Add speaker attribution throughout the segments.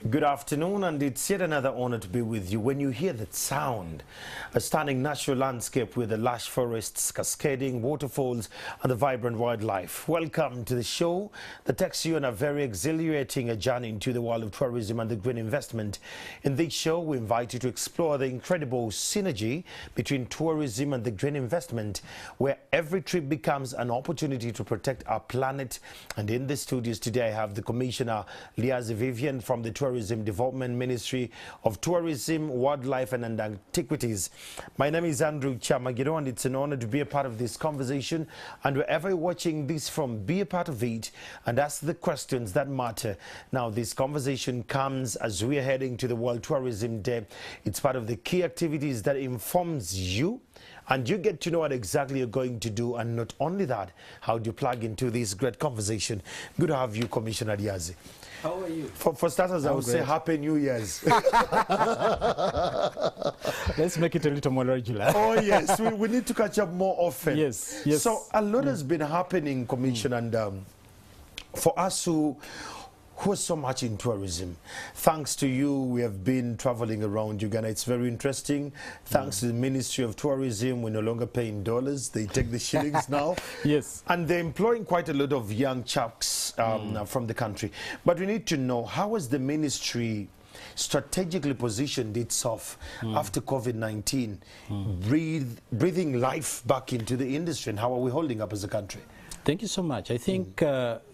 Speaker 1: Good afternoon, and it's yet another honor to be with you. When you hear that sound, a stunning natural landscape with the lush forests, cascading waterfalls, and the vibrant wildlife. Welcome to the show that takes you on a very exhilarating journey into the world of tourism and the green investment. In this show, we invite you to explore the incredible synergy between tourism and the green investment, where every trip becomes an opportunity to protect our planet. And in the studios today, I have the Commissioner, Liazi Vivian, from the Tourism Development Ministry of Tourism, Wildlife and Antiquities. My name is Andrew Chamagiro, and it's an honor to be a part of this conversation. And wherever you're watching this from, be a part of it and ask the questions that matter. Now, this conversation comes as we are heading to the World Tourism Day. It's part of the key activities that informs you, and you get to know what exactly you're going to do. And not only that, how do you plug into this great conversation? Good to have you, Commissioner Liazi.
Speaker 2: How are you?
Speaker 1: For starters, I would say Happy New Year's.
Speaker 2: Let's make it a little more regular.
Speaker 1: Oh, yes. We need to catch up more often.
Speaker 2: Yes.
Speaker 1: So a lot has been happening, Commissioner, and for us who are so much in tourism, thanks to you, we have been traveling around Uganda. It's very interesting. Thanks to the Ministry of Tourism, we're no longer paying dollars. They take the shillings now.
Speaker 2: Yes.
Speaker 1: And they're employing quite a lot of young chaps from the country. But we need to know, how has the ministry strategically positioned itself after COVID-19, breathing life back into the industry, and how are we holding up as a country?
Speaker 2: Thank you so much. I think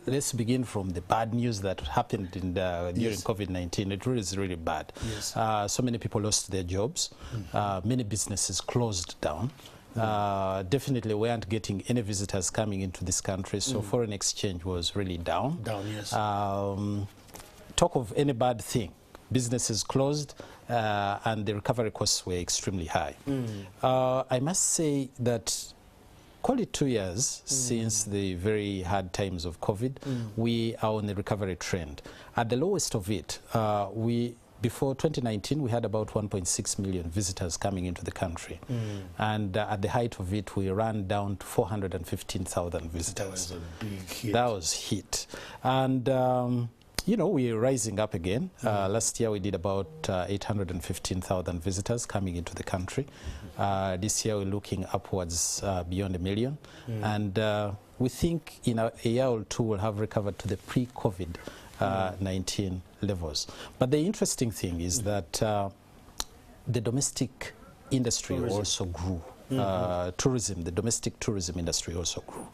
Speaker 2: let's begin from the bad news that happened during COVID-19. It is really bad.
Speaker 1: Yes.
Speaker 2: So many people lost their jobs. Many businesses closed down. Definitely we aren't getting any visitors coming into this country, so foreign exchange was really down.
Speaker 1: Yes.
Speaker 2: Talk of any bad thing. Businesses closed and the recovery costs were extremely high. I must say that call it 2 years since the very hard times of COVID, we are on the recovery trend. At the lowest of it, before 2019, we had about 1.6 million visitors coming into the country. And at the height of it, we ran down to 415,000 visitors.
Speaker 1: That was a big hit.
Speaker 2: That was hit. And you know, we're rising up again. Last year we did about 815,000 visitors coming into the country. This year we're looking upwards beyond 1 million. And we think in a year or two we'll have recovered to the pre-COVID-19 levels. But the interesting thing is that the domestic industry also grew. Tourism, the domestic tourism industry also grew.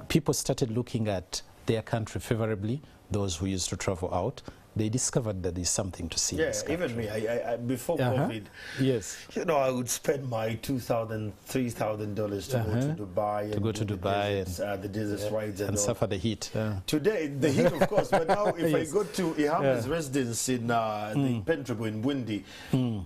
Speaker 2: People started looking at their country favorably. Those who used to travel out, they discovered that there's something to see.
Speaker 1: Yeah, even me. I before COVID,
Speaker 2: yes,
Speaker 1: you know, I would spend my $2,000, $3,000 to go to Dubai.
Speaker 2: To go to Dubai
Speaker 1: and the desert rides and all.
Speaker 2: suffer the heat.
Speaker 1: Today, the heat, of course. But now, if I go to Ihama's residence in the Pentrabo in Bundi,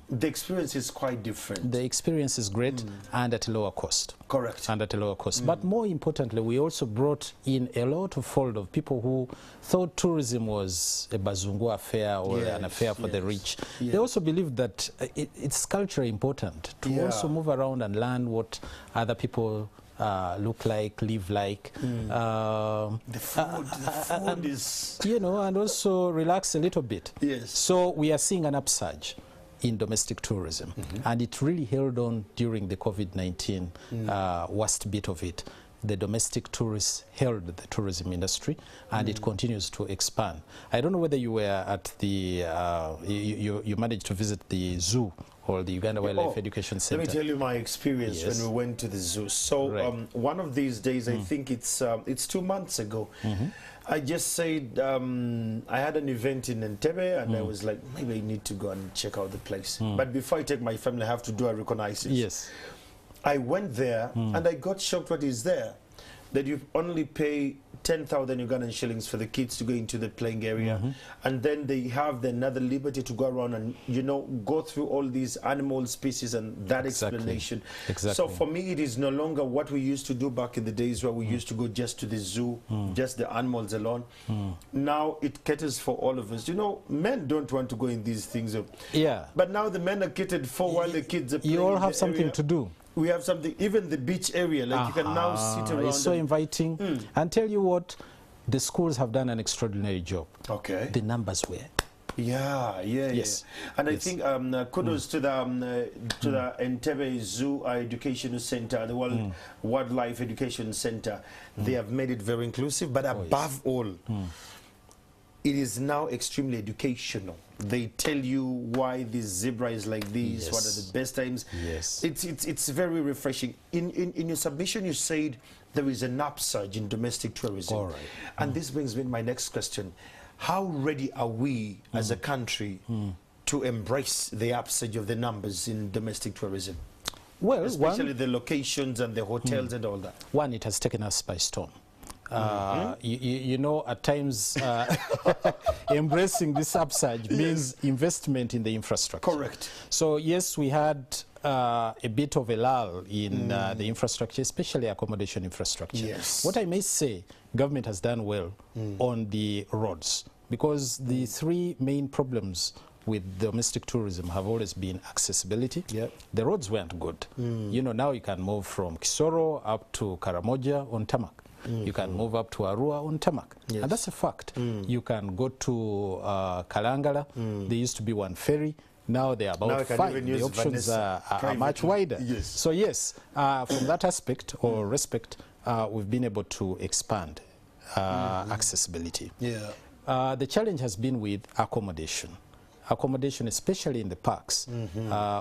Speaker 1: the experience is quite different.
Speaker 2: The experience is great and at a lower cost.
Speaker 1: Correct.
Speaker 2: And at a lower cost. But more importantly, we also brought in a lot of fold of people who thought tourism was a bazungu affair or an affair for the rich. They also believe that it's culturally important to also move around and learn what other people look like, live like.
Speaker 1: The food is...
Speaker 2: You know, and also relax a little bit.
Speaker 1: Yes.
Speaker 2: So we are seeing an upsurge in domestic tourism. And it really held on during the COVID-19 worst bit of it. The domestic tourists held the tourism industry, and it continues to expand. I don't know whether you were at the, you managed to visit the zoo or the Uganda Wildlife Education Center.
Speaker 1: Let me tell you my experience when we went to the zoo. So one of these days, I think it's 2 months ago, I just said, I had an event in Entebbe, and I was like, maybe I need to go and check out the place. But before I take my family, I have to do a reconnaissance.
Speaker 2: Yes.
Speaker 1: I went there and I got shocked what is there. That you only pay 10,000 Ugandan shillings for the kids to go into the playing area, and then they have another liberty to go around and, you know, go through all these animal species and that explanation. So for me, it is no longer what we used to do back in the days where we used to go just to the zoo, just the animals alone. Now it caters for all of us. You know, men don't want to go in these things. But now the men are catered for while the kids are playing.
Speaker 2: You all have something to do.
Speaker 1: We have something, even the beach area, like you can now sit around.
Speaker 2: It's so inviting. And tell you what, the schools have done an extraordinary job.
Speaker 1: Okay.
Speaker 2: The numbers were Yes.
Speaker 1: And I think kudos to the Entebbe Zoo Education Center, the World Wildlife Education Center. They have made it very inclusive, but above all, it is now extremely educational. They tell you why this zebra is like this, what are the best times.
Speaker 2: Yes.
Speaker 1: It's very refreshing. In your submission, you said there is an upsurge in domestic tourism.
Speaker 2: All right.
Speaker 1: And this brings me to my next question. How ready are we as a country to embrace the upsurge of the numbers in domestic tourism?
Speaker 2: Well,
Speaker 1: especially the locations and the hotels and all that.
Speaker 2: One, it has taken us by storm. You know, at times embracing this upsurge means investment in the infrastructure.
Speaker 1: Correct.
Speaker 2: So yes, we had a bit of a lull in the infrastructure, especially accommodation infrastructure.
Speaker 1: Yes.
Speaker 2: What I may say, government has done well on the roads, because the three main problems with domestic tourism have always been accessibility. The roads weren't good. You know, now you can move from Kisoro up to Karamoja on tarmac. You can move up to Arua on tarmac. And that's a fact. You can go to Kalangala. There used to be one ferry. Now they are about 5. The options are much wider. So yes, from that aspect or respect, we've been able to expand accessibility. The challenge has been with accommodation. Accommodation, especially in the parks,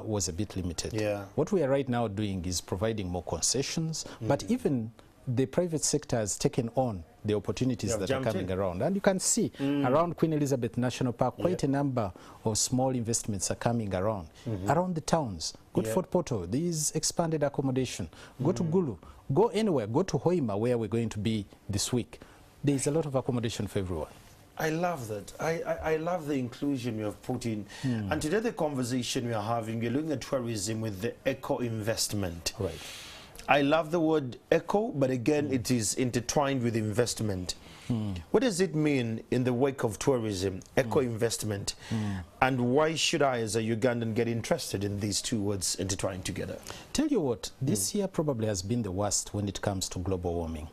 Speaker 2: was a bit limited. What we are right now doing is providing more concessions, but even the private sector has taken on the opportunities that are coming around. And you can see around Queen Elizabeth National Park, quite a number of small investments are coming around. Around the towns, go to Fort Portal, there is expanded accommodation. Go to Gulu, go anywhere, go to Hoima, where we're going to be this week. There is a lot of accommodation for everyone.
Speaker 1: I love that. I love the inclusion you have put in. And today the conversation we are having, we're looking at tourism with the eco-investment.
Speaker 2: Right.
Speaker 1: I love the word eco, but again, it is intertwined with investment. What does it mean in the wake of tourism, eco-investment? And why should I, as a Ugandan, get interested in these two words intertwined together?
Speaker 2: Tell you what, this year probably has been the worst when it comes to global warming.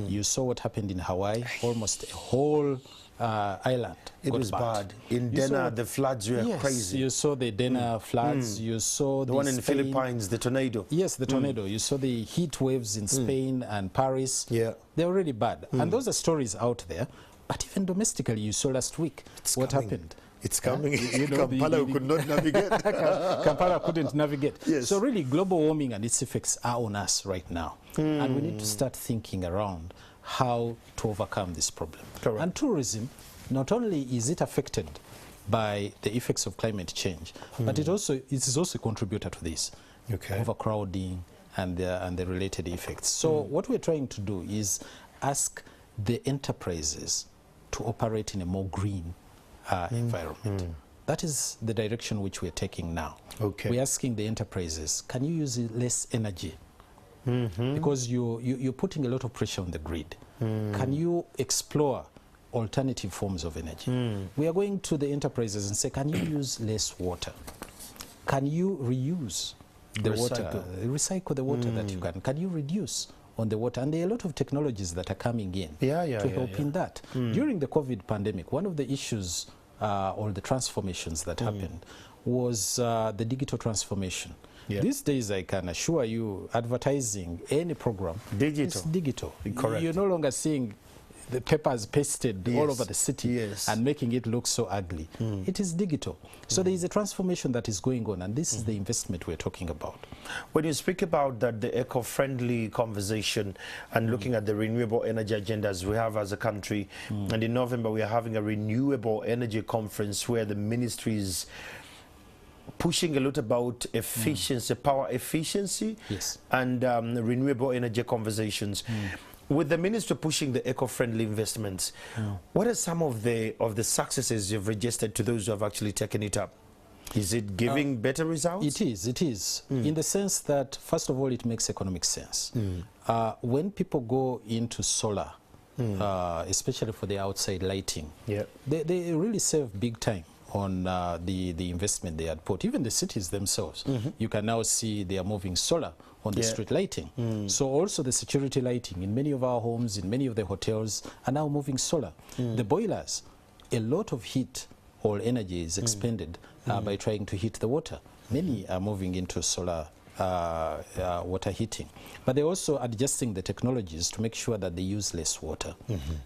Speaker 2: You saw what happened in Hawaii, almost a whole island.
Speaker 1: It was bad. In Dena, the floods were crazy.
Speaker 2: You saw the Dena floods. You saw
Speaker 1: the one in the Philippines, the tornado.
Speaker 2: Yes, the tornado. You saw the heat waves in Spain and Paris. They're really bad. And those are stories out there. But even domestically, you saw last week what happened.
Speaker 1: It's coming. You know, Kampala could not navigate.
Speaker 2: Kampala couldn't navigate. So really, global warming and its effects are on us right now. And we need to start thinking around how to overcome this problem. And tourism, not only is it affected by the effects of climate change, but it is also a contributor to this, overcrowding and the related effects. So what we're trying to do is ask the enterprises to operate in a more green environment. That is the direction which we're taking now. We're asking the enterprises, can you use less energy? Because you're putting a lot of pressure on the grid. Can you explore alternative forms of energy? We are going to the enterprises and say, can you use less water? Can you reuse the water? Recycle the water that you can. Can you reduce on the water? And there are a lot of technologies that are coming in to help in that. During the COVID pandemic, one of the issues or the transformations that happened was the digital transformation. These days, I can assure you, advertising any program is digital. You're no longer seeing the papers pasted all over the city and making it look so ugly. It is digital. So there is a transformation that is going on, and this is the investment we're talking about.
Speaker 1: When you speak about that, the eco-friendly conversation and looking at the renewable energy agendas we have as a country, and in November we are having a renewable energy conference where the ministry is pushing a lot about efficiency, power efficiency, and renewable energy conversations. With the minister pushing the eco-friendly investments, what are some of the successes you've registered to those who have actually taken it up? Is it giving better results?
Speaker 2: It is. In the sense that, first of all, it makes economic sense. When people go into solar, especially for the outside lighting, they really save big time on the investment they had put. Even the cities themselves, you can now see they are moving solar on the street lighting. So also the security lighting in many of our homes, in many of the hotels, are now moving solar. The boilers, a lot of heat all energy is expended by trying to heat the water. Many are moving into solar water heating. But they're also adjusting the technologies to make sure that they use less water.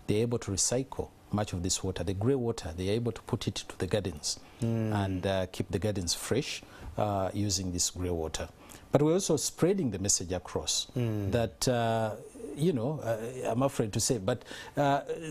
Speaker 2: They're able to recycle much of this water. The grey water, they're able to put it to the gardens and keep the gardens fresh using this grey water. But we're also spreading the message across that, you know, I'm afraid to say, but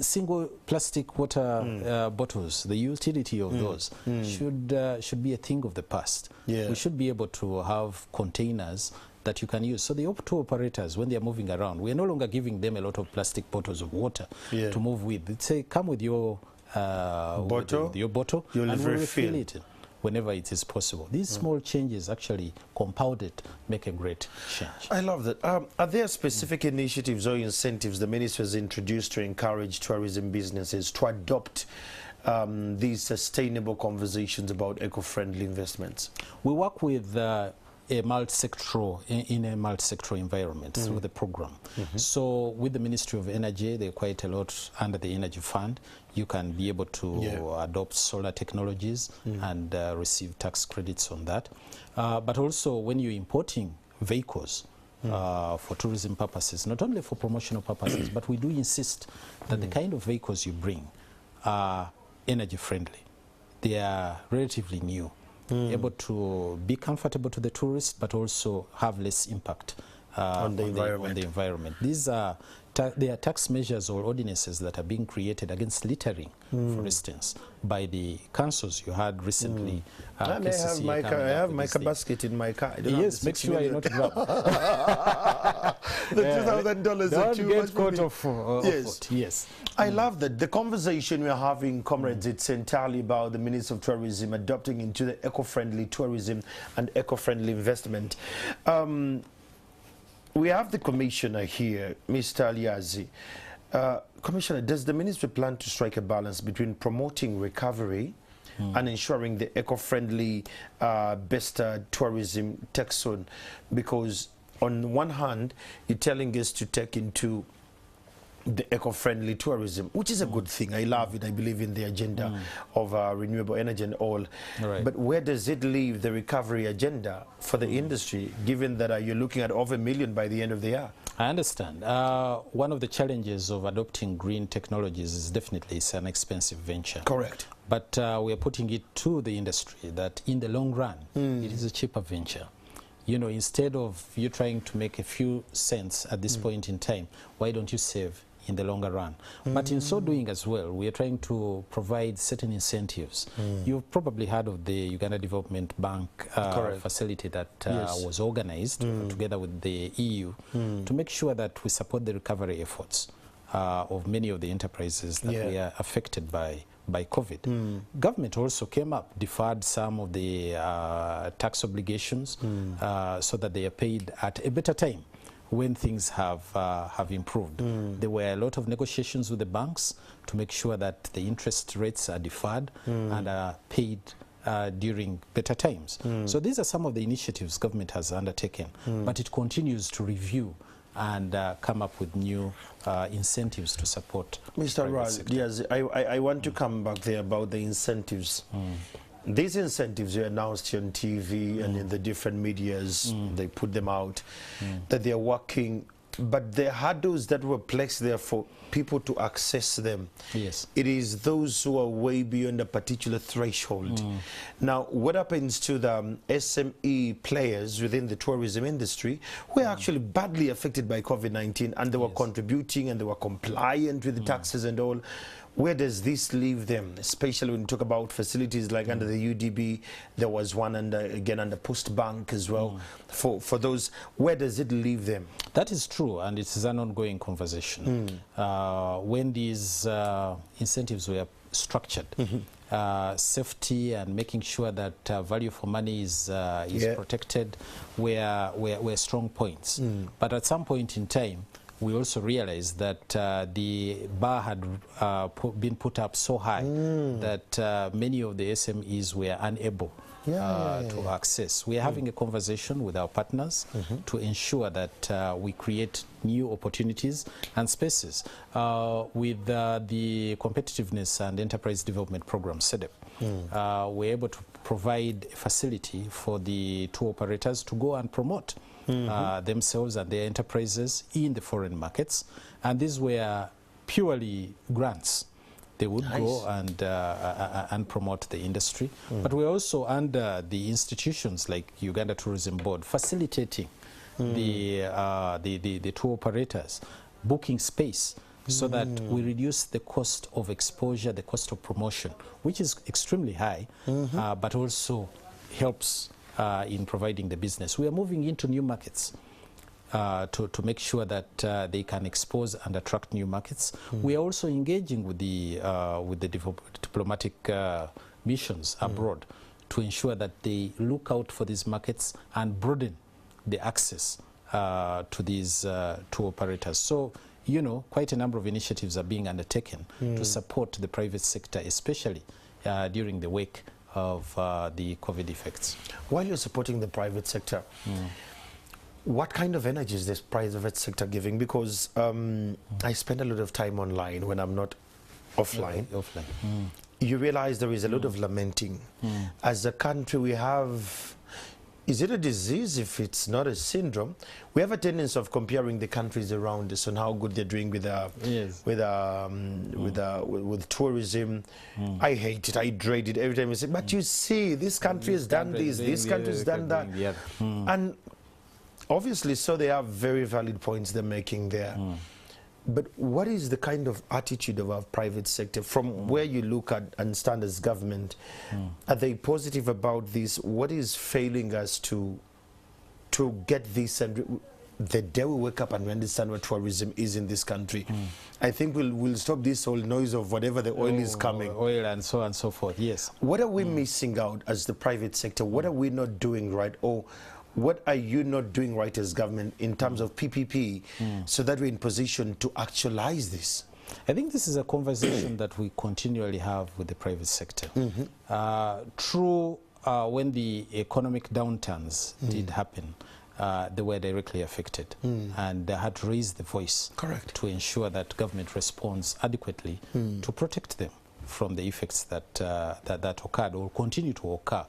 Speaker 2: single plastic water bottles, the utility of those should be a thing of the past. We should be able to have containers that you can use. So the tour operators, when they are moving around, we are no longer giving them a lot of plastic bottles of water to move with. They say, come with your bottle,
Speaker 1: you'll
Speaker 2: and we'll refill
Speaker 1: refill
Speaker 2: it whenever it is possible. These small changes actually compounded make a great change.
Speaker 1: I love that. Are there specific initiatives or incentives the minister has introduced to encourage tourism businesses to adopt these sustainable conversations about eco-friendly investments?
Speaker 2: We work with in a multi-sectoral environment through the program. So with the Ministry of Energy, there are quite a lot under the Energy Fund. You can be able to adopt solar technologies and receive tax credits on that. But also when you're importing vehicles for tourism purposes, not only for promotional purposes, but we do insist that the kind of vehicles you bring are energy friendly. They are relatively new, able to be comfortable to the tourist, but also have less impact on the environment. These are there are tax measures or ordinances that are being created against littering, for instance, by the councils you had recently.
Speaker 1: I have my basket in my car.
Speaker 2: Yes, make sure you're not grab.
Speaker 1: The $2,000
Speaker 2: don't
Speaker 1: too
Speaker 2: get
Speaker 1: much for
Speaker 2: caught
Speaker 1: me.
Speaker 2: off
Speaker 1: Yes.
Speaker 2: Yes.
Speaker 1: I love that. The conversation we're having, comrades, it's entirely about the Minister of Tourism adopting into the eco-friendly tourism and eco-friendly investment. We have the Commissioner here, Mr. Aliazi. Commissioner, does the Ministry plan to strike a balance between promoting recovery and ensuring the eco-friendly best tourism tax on? Because on one hand, you're telling us to take into the eco-friendly tourism, which is a good thing. I love it. I believe in the agenda of renewable energy and all.
Speaker 2: Right.
Speaker 1: But where does it leave the recovery agenda for the industry, given that you're looking at over 1 million by the end of the year?
Speaker 2: I understand. One of the challenges of adopting green technologies is definitely it's an expensive venture.
Speaker 1: Correct.
Speaker 2: But we are putting it to the industry that in the long run, it is a cheaper venture. You know, instead of you trying to make a few cents at this point in time, why don't you save in the longer run? But in so doing as well, we are trying to provide certain incentives. You've probably heard of the Uganda Development Bank facility that was organized together with the EU to make sure that we support the recovery efforts of many of the enterprises that were affected by COVID. Government also came up, deferred some of the tax obligations so that they are paid at a better time when things have improved. There were a lot of negotiations with the banks to make sure that the interest rates are deferred and are paid during better times. So these are some of the initiatives government has undertaken, but it continues to review and come up with new incentives to support.
Speaker 1: Mr. Rad, yes, I want to come back there about the incentives. These incentives are announced on TV and in the different medias, they put them out, that they are working, but the hurdles that were placed there for people to access them, it is those who are way beyond a particular threshold. Now, what happens to the SME players within the tourism industry who are actually badly affected by COVID-19 and they were contributing and they were compliant with the taxes and all? Where does this leave them, especially when you talk about facilities like under the UDB? There was one again under Post Bank as well. For those, where does it leave them?
Speaker 2: That is true, and it is an ongoing conversation. When these incentives were structured, safety and making sure that value for money is protected were strong points. But at some point in time, we also realized that the bar had been put up so high that many of the SMEs were unable to access. We are having a conversation with our partners to ensure that we create new opportunities and spaces. With the Competitiveness and Enterprise Development Program, CEDP, we're able to provide a facility for the tour operators to go and promote themselves and their enterprises in the foreign markets. And these were purely grants. They would go and promote the industry. But we're also under the institutions like Uganda Tourism Board facilitating the tour operators, booking space, so that we reduce the cost of exposure, the cost of promotion, which is extremely high, but also helps in providing the business. We are moving into new markets to make sure that they can expose and attract new markets. We are also engaging with the diplomatic missions abroad to ensure that they look out for these markets and broaden the access to these tour operators. So, you know, quite a number of initiatives are being undertaken to support the private sector, especially during the wake of the COVID effects.
Speaker 1: While you're supporting the private sector, what kind of energy is this private sector giving? Because I spend a lot of time online when I'm not offline. You realize there is a lot of lamenting. As a country, we have, is it a disease if it's not a syndrome? We have a tendency of comparing the countries around us on how good they're doing with with tourism. I hate it. I dread it every time you say, but you see, this country has done this, this country has done that. And obviously, so they have very valid points they're making there. But what is the kind of attitude of our private sector from where you look at and stand as government? Are they positive about this? What is failing us to get this? And the day we wake up and we understand what tourism is in this country, I think we'll stop this whole noise of whatever the oil is coming.
Speaker 2: Oil and so on and so forth, yes.
Speaker 1: What are we missing out as the private sector? What are we not doing right? Or what are you not doing right as government in terms of PPP so that we're in position to actualize this?
Speaker 2: I think this is a conversation that we continually have with the private sector. True, when the economic downturns did happen, they were directly affected and they had to raise the voice to ensure that government responds adequately to protect them from the effects that that occurred or continue to occur,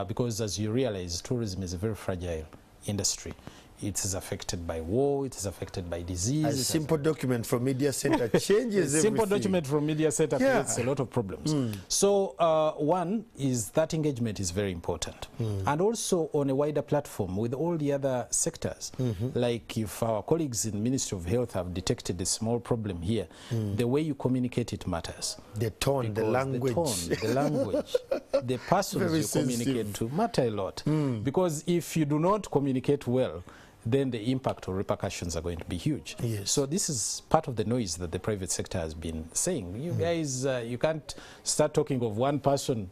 Speaker 2: because as you realize, tourism is a very fragile industry. It is affected by war, it is affected by disease.
Speaker 1: A simple document from media center changes everything.
Speaker 2: Simple document from media center creates a lot of problems. So one is that engagement is very important. And also on a wider platform with all the other sectors. Like if our colleagues in the Ministry of Health have detected a small problem here, the way you communicate it matters.
Speaker 1: The tone, the language.
Speaker 2: The language, the persons you communicate to matter a lot. Because if you do not communicate well, then the impact or repercussions are going to be huge. So this is part of the noise that the private sector has been saying. You guys, you can't start talking of one person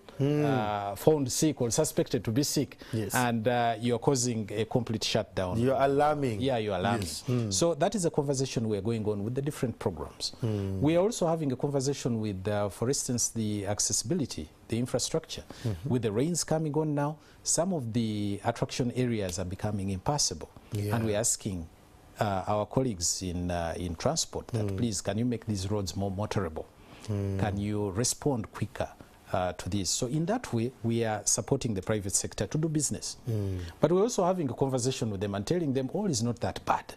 Speaker 2: found sick or suspected to be sick, and you're causing a complete shutdown.
Speaker 1: You're alarming.
Speaker 2: Yeah, you're alarming. So that is a conversation we're going on with the different programs. We are also having a conversation with, for instance, the accessibility, the infrastructure. With the rains coming on now, some of the attraction areas are becoming impassable. And we're asking our colleagues in transport that please, can you make these roads more motorable? Can you respond quicker to this? So in that way, we are supporting the private sector to do business. But we're also having a conversation with them and telling them all is not that bad.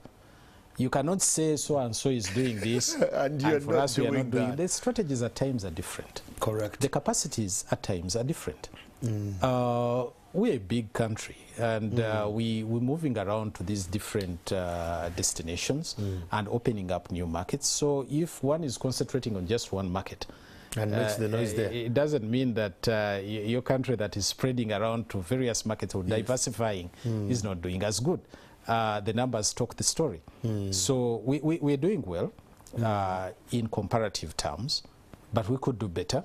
Speaker 2: You cannot say so and so is doing this, and for us we are not doing that. The strategies at times are different.
Speaker 1: Correct.
Speaker 2: The capacities at times are different. We're a big country, and we're moving around to these different destinations and opening up new markets. So if one is concentrating on just one market,
Speaker 1: and makes the noise there,
Speaker 2: it doesn't mean that your country that is spreading around to various markets or diversifying is not doing as good. The numbers talk the story. So we're doing well in comparative terms, but we could do better.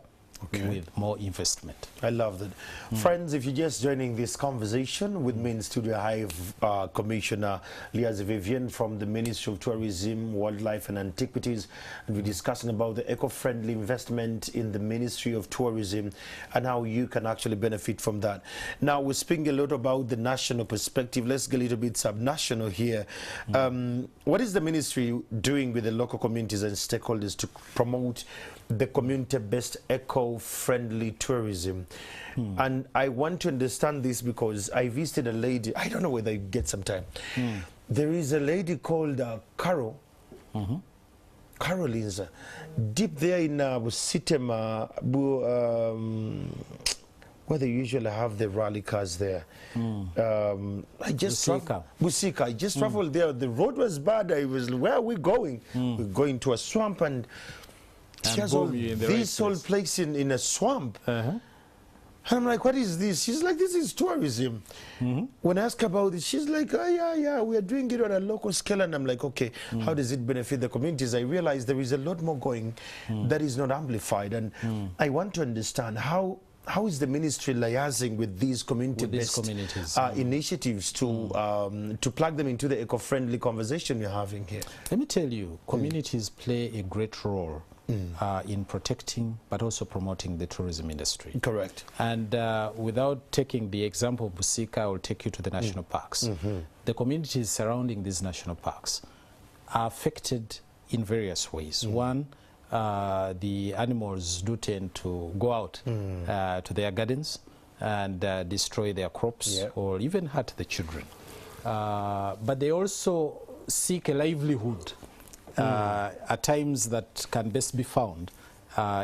Speaker 2: With more investment.
Speaker 1: I love that. Friends, if you're just joining this conversation with me in studio, I have Commissioner Liaz Vivian from the Ministry of Tourism, Wildlife and Antiquities, and we're discussing about the eco-friendly investment in the Ministry of Tourism and how you can actually benefit from that. Now, we're speaking a lot about the national perspective. Let's get a little bit subnational here. What is the ministry doing with the local communities and stakeholders to promote the community-based eco-friendly tourism. And I want to understand this because I visited a lady, I don't know whether you get some time. There is a lady called Carol, Carolina, deep there in Busitema, where they usually have the rally cars there. I just Busika. I just traveled there. The road was bad. I was, where are we going? We're going to a swamp, and she has all this whole place in a swamp. And I'm like, what is this? She's like, this is tourism. When I ask about it, she's like, oh, yeah, we are doing it on a local scale. And I'm like, okay, how does it benefit the communities? I realize there is a lot more going that is not amplified. And I want to understand how is the ministry liaising with these community-based initiatives to plug them into the eco-friendly conversation we're having here?
Speaker 2: Let me tell you, communities play a great role in protecting but also promoting the tourism industry.
Speaker 1: Correct.
Speaker 2: And without taking the example of Busika, I will take you to the national parks. The communities surrounding these national parks are affected in various ways. One, the animals do tend to go out to their gardens and destroy their crops or even hurt the children. But they also seek a livelihood at times that can best be found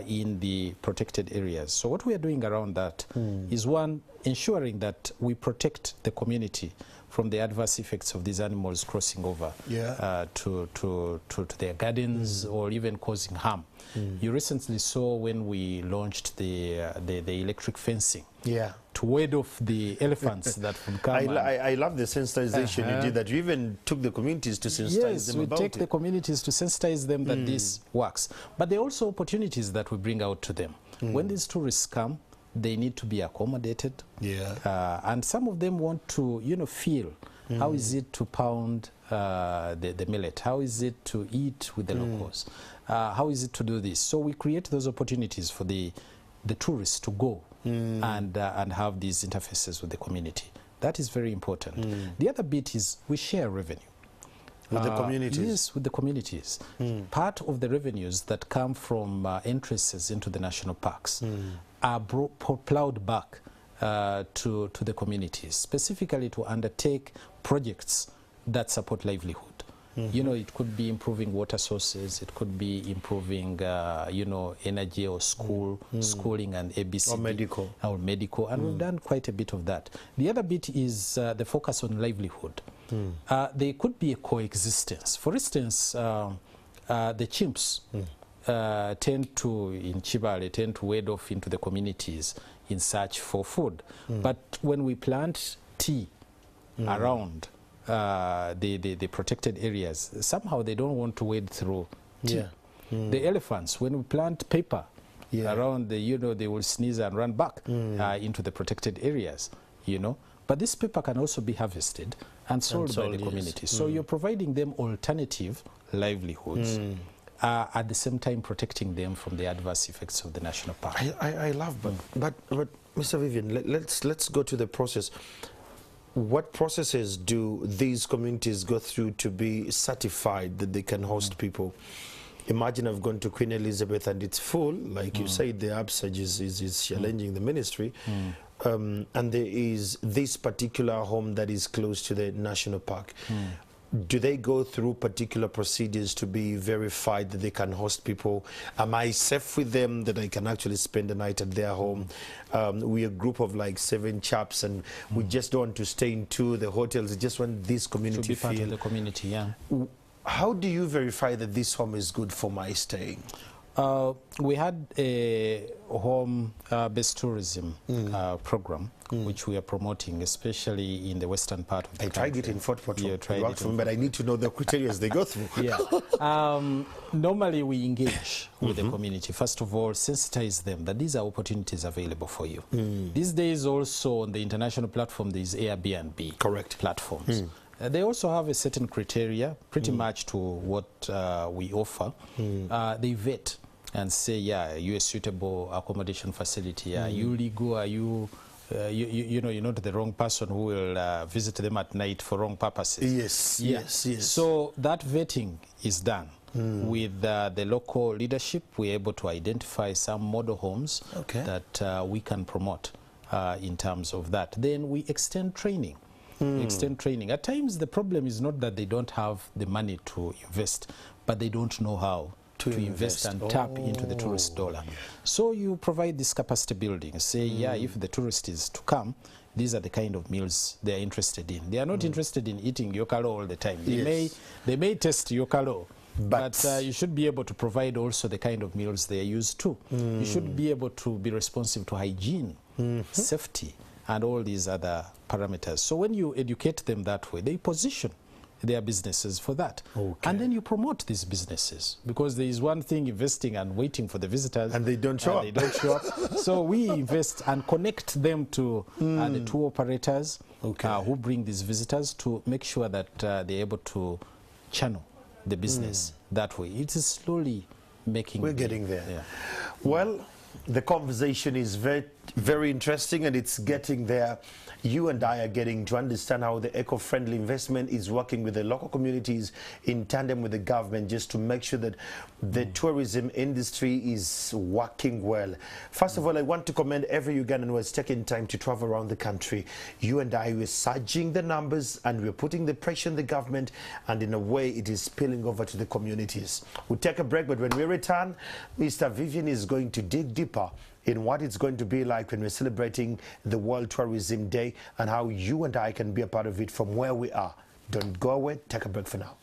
Speaker 2: in the protected areas. So what we are doing around that is, one, ensuring that we protect the community from the adverse effects of these animals crossing over to their gardens or even causing harm. You recently saw when we launched the electric fencing to ward off the elephants that would come.
Speaker 1: I love the sensitization you did, that you even took the communities to sensitize them about it. Yes, we take
Speaker 2: the communities to sensitize them that this works. But there are also opportunities that we bring out to them. When these tourists come, they need to be accommodated. And some of them want to, feel how is it to pound the millet? How is it to eat with the locals? How is it to do this? So we create those opportunities for the tourists to go and have these interfaces with the community. That is very important. The other bit is we share revenue.
Speaker 1: With the communities?
Speaker 2: Yes, with the communities. Part of the revenues that come from entrances into the national parks are plowed back to the communities, specifically to undertake projects that support livelihood. It could be improving water sources, it could be improving, energy or schooling and ABCD. Or medical. And we've done quite a bit of that. The other bit is the focus on livelihood. There could be a coexistence. For instance, the chimps tend to wade off into the communities in search for food. But when we plant tea around the protected areas, somehow they don't want to wade through tea. The elephants, when we plant paper around they will sneeze and run back into the protected areas, But this paper can also be harvested and sold by the community. So you're providing them alternative livelihoods, at the same time protecting them from the adverse effects of the national park.
Speaker 1: I love, but Mr. Vivian, let's go to the process. What processes do these communities go through to be certified that they can host people? Imagine I've gone to Queen Elizabeth and it's full, like you said, the upsurge is challenging the ministry. And there is this particular home that is close to the national park. Do they go through particular procedures to be verified that they can host people? Am I safe with them, that I can actually spend the night at their home? We're a group of like 7 chaps, and we just don't want to stay in the hotels. We just want this community
Speaker 2: to be part of the community,
Speaker 1: How do you verify that this home is good for my staying?
Speaker 2: We had a home-based tourism program, which we are promoting, especially in the western part of the country.
Speaker 1: I tried it in Fort Portal, but I need to know the criteria they go through.
Speaker 2: Normally we engage with the community. First of all, sensitize them that these are opportunities available for you. These days also on the international platform there is Airbnb platforms. They also have a certain criteria, pretty much to what we offer. They vet and say, are you a suitable accommodation facility? Are you legal? Are you, you're not the wrong person who will visit them at night for wrong purposes.
Speaker 1: Yes.
Speaker 2: So that vetting is done. With the local leadership, we're able to identify some model homes that we can promote in terms of that. Then we extend training. Extend training. At times, the problem is not that they don't have the money to invest, but they don't know how to invest and tap into the tourist dollar. So you provide this capacity building. Say, yeah, if the tourist is to come, these are the kind of meals they are interested in. They are not interested in eating yokalo all the time. They may taste yokalo, but you should be able to provide also the kind of meals they are used to. You should be able to be responsive to hygiene, safety, and all these other parameters. So when you educate them that way, they position their businesses for that. And then you promote these businesses, because there is one thing investing and waiting for the visitors. And they don't show up. They don't show up. So we invest and connect them to the tour operators who bring these visitors to make sure that they're able to channel the business that way. It is slowly making...
Speaker 1: We're getting there. Yeah. Well, the conversation is very, very interesting, and it's getting there. You and I are getting to understand how the eco-friendly investment is working with the local communities in tandem with the government, just to make sure that the tourism industry is working well. First of all, I want to commend every Ugandan who has taken time to travel around the country. You and I were surging the numbers, and we're putting the pressure on the government, and in a way it is spilling over to the communities. We'll take a break, but when we return, Mr. Vivian is going to dig deeper in what it's going to be like when we're celebrating the World Tourism Day, and how you and I can be a part of it from where we are. Don't go away. Take a break for now.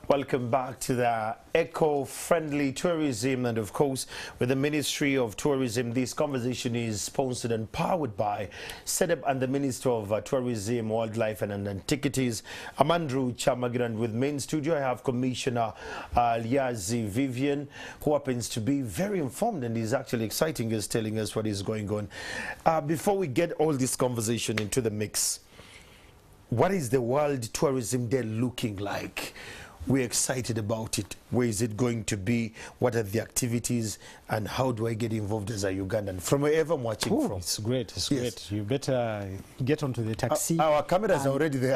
Speaker 1: Welcome back to the eco-friendly tourism, and of course with the Ministry of Tourism. This conversation is sponsored and powered by CEDP and the Minister of Tourism, Wildlife and Antiquities. I'm Andrew Chamagira, and with me in studio I have Commissioner Liazi Vivian, who happens to be very informed and is actually exciting us, telling us what is going on. Before we get all this conversation into the mix, what is the World Tourism Day looking like? We're excited about it. Where is it going to be? What are the activities? And how do I get involved as a Ugandan? From wherever I'm watching from.
Speaker 2: It's great. It's great. You better get onto the taxi.
Speaker 1: Our cameras are already there.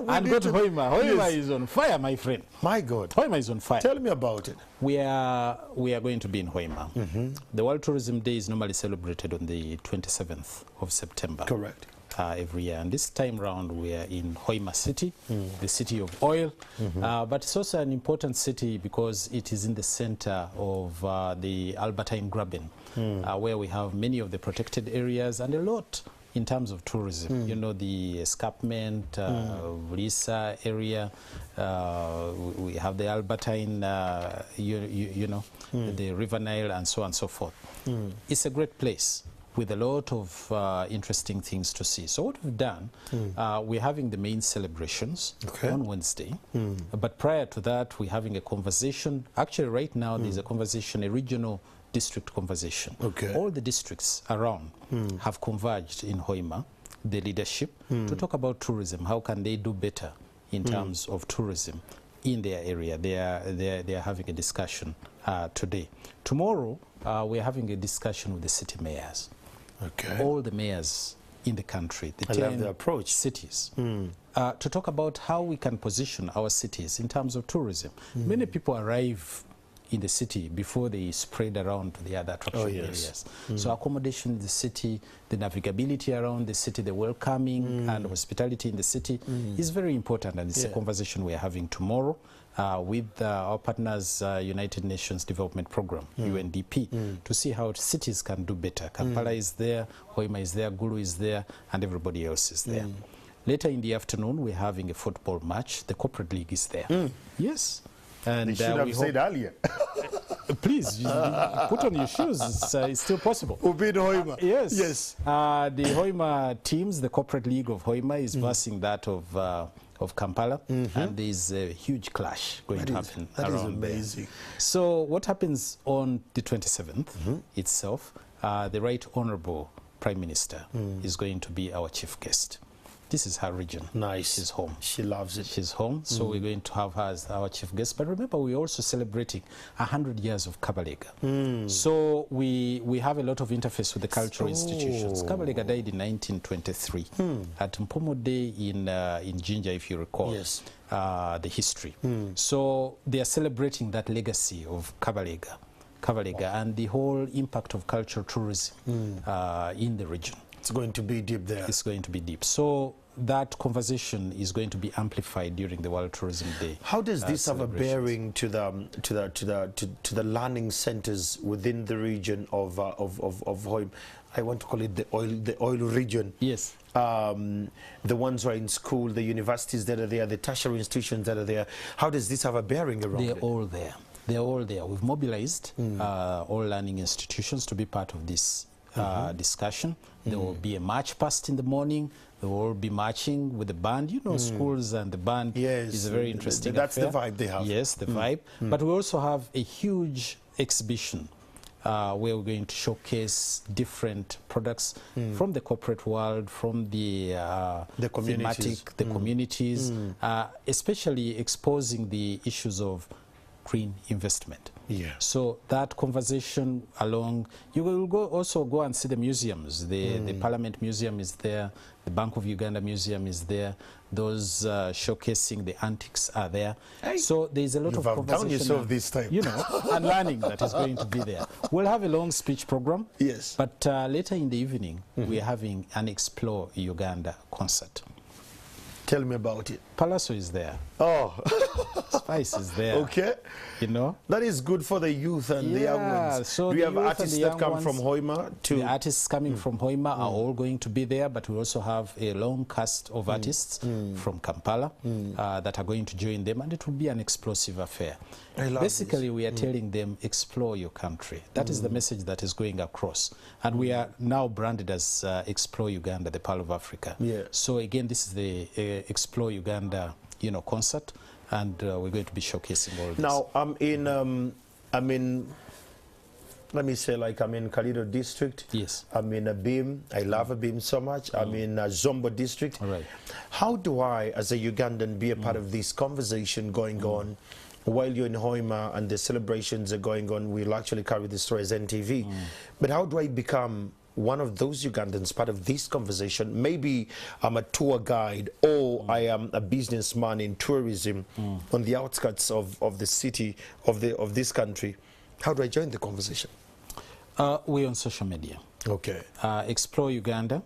Speaker 2: And go to Hoima. Hoima is on fire, my friend.
Speaker 1: My God.
Speaker 2: Hoima is on fire.
Speaker 1: Tell me about it.
Speaker 2: We are going to be in Hoima. The World Tourism Day is normally celebrated on the 27th of September.
Speaker 1: Correct.
Speaker 2: Every year, and this time round we are in Hoima City, the city of oil, but it's also an important city because it is in the center of the Albertine Graben, where we have many of the protected areas and a lot in terms of tourism. You know, the escarpment, Lisa area, we have the Albertine, you know, the River Nile, and so on and so forth. It's a great place with a lot of interesting things to see. So what we've done, we're having the main celebrations on Wednesday, but prior to that we're having a conversation. Actually right now there's a conversation, a regional district conversation. All the districts around have converged in Hoima, the leadership, to talk about tourism. How can they do better in terms of tourism in their area? They are having a discussion today. Tomorrow we're having a discussion with the city mayors. All the mayors in the country, the 10 cities, to talk about how we can position our cities in terms of tourism. Many people arrive in the city before they spread around to the other attraction areas. So accommodation in the city, the navigability around the city, the welcoming and hospitality in the city is very important, and it's a conversation we are having tomorrow with our partners, United Nations Development Program, UNDP, to see how cities can do better. Kampala is there, Hoima is there, Gulu is there, and everybody else is there. Later in the afternoon, we're having a football match. The corporate league is there. Yes. And
Speaker 1: they should have said earlier.
Speaker 2: Please, put on your shoes. It's still possible.
Speaker 1: We'll be in Hoima.
Speaker 2: Yes. Yes. The Hoima teams, the corporate league of Hoima, is versing that of Kampala, and there's a huge clash going to happen around there. That is amazing. So what happens on the 27th itself, the Right Honourable Prime Minister is going to be our chief guest. This is her region.
Speaker 1: Nice.
Speaker 2: She's home.
Speaker 1: She loves it.
Speaker 2: She's home, so we're going to have her as our chief guest. But remember, we're also celebrating 100 years of Kabalega. So we have a lot of interface with the cultural institutions. Kabalega died in 1923 at Mpomo Day in Jinja, if you recall.
Speaker 1: Yes.
Speaker 2: The history. So they are celebrating that legacy of Kabalega, and the whole impact of cultural tourism in the region.
Speaker 1: It's going to be deep there.
Speaker 2: It's going to be deep. So that conversation is going to be amplified during the World Tourism Day.
Speaker 1: How does this have a bearing to the learning centers within the region of Hoima? I want to call it the oil region.
Speaker 2: Yes.
Speaker 1: The ones who are in school, the universities that are there, the tertiary institutions that are there. How does this have a bearing around
Speaker 2: They're
Speaker 1: it?
Speaker 2: all there. They're all there. We've mobilized all learning institutions to be part of this discussion. There will be a march past in the morning. They will all be marching with the band. You know, schools and the band is a very interesting
Speaker 1: That's
Speaker 2: affair.
Speaker 1: the vibe they have.
Speaker 2: Yes, the vibe. But we also have a huge exhibition where we're going to showcase different products from the corporate world, from the
Speaker 1: communities.
Speaker 2: thematic, the communities, especially exposing the issues of green investment.
Speaker 1: Yeah.
Speaker 2: So that conversation along, you will also go and see the museums. The Parliament Museum is there, the Bank of Uganda Museum is there, those showcasing the antiques are there. Hey, so there's a lot of conversation.
Speaker 1: Yourself this time.
Speaker 2: You know, and learning that is going to be there. We'll have a long speech program.
Speaker 1: Yes.
Speaker 2: But later in the evening, we're having an Explore Uganda concert.
Speaker 1: Tell me about it.
Speaker 2: Palazzo is there.
Speaker 1: Oh.
Speaker 2: Spice is there.
Speaker 1: Okay.
Speaker 2: You know?
Speaker 1: That is good for the youth and the young ones.
Speaker 2: So
Speaker 1: do we have artists that come from Hoima?
Speaker 2: The artists coming from Hoima are all going to be there, but we also have a long cast of artists from Kampala that are going to join them, and it will be an explosive affair. Basically, we are telling them, explore your country. That is the message that is going across. And we are now branded as Explore Uganda, the Pearl of Africa.
Speaker 1: Yeah.
Speaker 2: So again, this is the Explore Uganda, concert, and we're going to be showcasing all this.
Speaker 1: Now, I'm in, let me say, like, I'm in Kalido district.
Speaker 2: Yes.
Speaker 1: I'm in Abim. I love Abim so much. I'm in Zombo district.
Speaker 2: All right.
Speaker 1: How do I, as a Ugandan, be a part of this conversation going on while you're in Hoima and the celebrations are going on? We'll actually carry this story as NTV. But how do I become one of those Ugandans part of this conversation? Maybe I'm a tour guide, or I am a businessman in tourism on the outskirts of the city, of this country. How do I join the conversation?
Speaker 2: We're on social media.
Speaker 1: Okay.
Speaker 2: Explore Uganda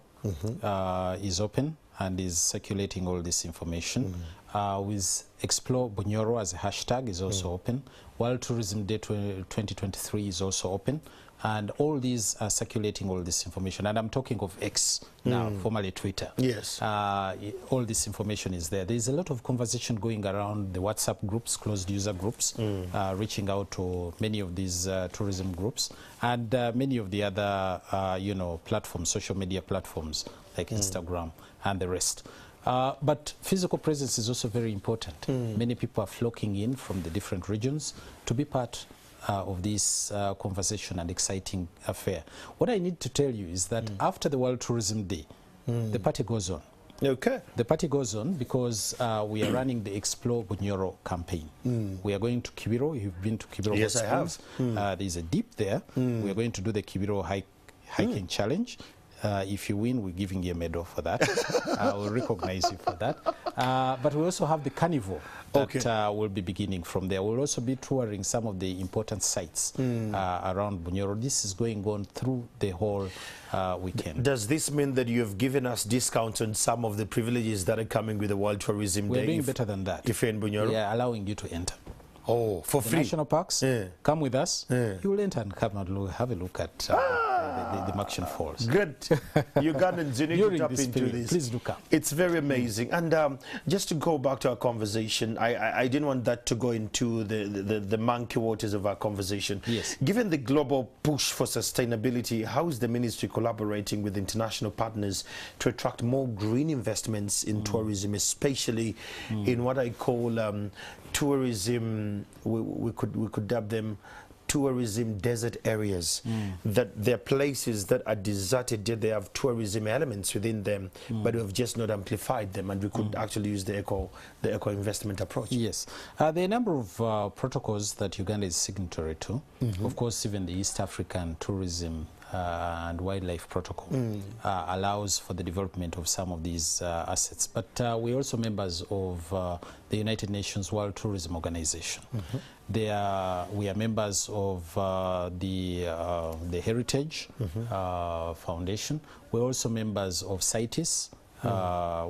Speaker 2: is open and is circulating all this information. With Explore Bunyoro as a hashtag is also open. World Tourism Day 2023 is also open. And all these are circulating all this information. And I'm talking of X now, formerly Twitter.
Speaker 1: Yes.
Speaker 2: All this information is there. There's a lot of conversation going around the WhatsApp groups, closed user groups, reaching out to many of these tourism groups and many of the other, platforms, social media platforms like Instagram and the rest. But physical presence is also very important. Many people are flocking in from the different regions to be part of this conversation and exciting affair. What I need to tell you is that after the World Tourism Day, the party goes on.
Speaker 1: Okay.
Speaker 2: The party goes on because we are running the Explore Bunyoro campaign. We are going to Kibiro. You've been to Kibiro.
Speaker 1: Yes, I have.
Speaker 2: There's a dip there. We are going to do the Kibiro hiking challenge. If you win, we're giving you a medal for that. We'll recognize you for that. But we also have the carnival that will be beginning from there. We'll also be touring some of the important sites around Bunyoro. This is going on through the whole weekend.
Speaker 1: Does this mean that you have given us discounts on some of the privileges that are coming with the World Tourism Day?
Speaker 2: We're doing better than that.
Speaker 1: If you're in Bunyoro?
Speaker 2: Yeah, allowing you to enter.
Speaker 1: Oh, for free?
Speaker 2: National parks, come with us. You will enter and come and have a look at the Makshan Falls.
Speaker 1: Good. Ugandans, you need to tap into this.
Speaker 2: Please do come.
Speaker 1: It's very amazing. And just to go back to our conversation, I didn't want that to go into the monkey waters of our conversation.
Speaker 2: Yes.
Speaker 1: Given the global push for sustainability, how is the ministry collaborating with international partners to attract more green investments in tourism, especially in what I call tourism, we could dub them tourism desert areas, that they're places that are deserted, yet they have tourism elements within them, but we have just not amplified them, and we could actually use the eco investment approach.
Speaker 2: Yes. There are a number of protocols that Uganda is signatory to. Of course, even the East African Tourism and Wildlife Protocol allows for the development of some of these assets. But we're also members of the United Nations World Tourism Organization. We are members of the Heritage Foundation. We're also members of CETP,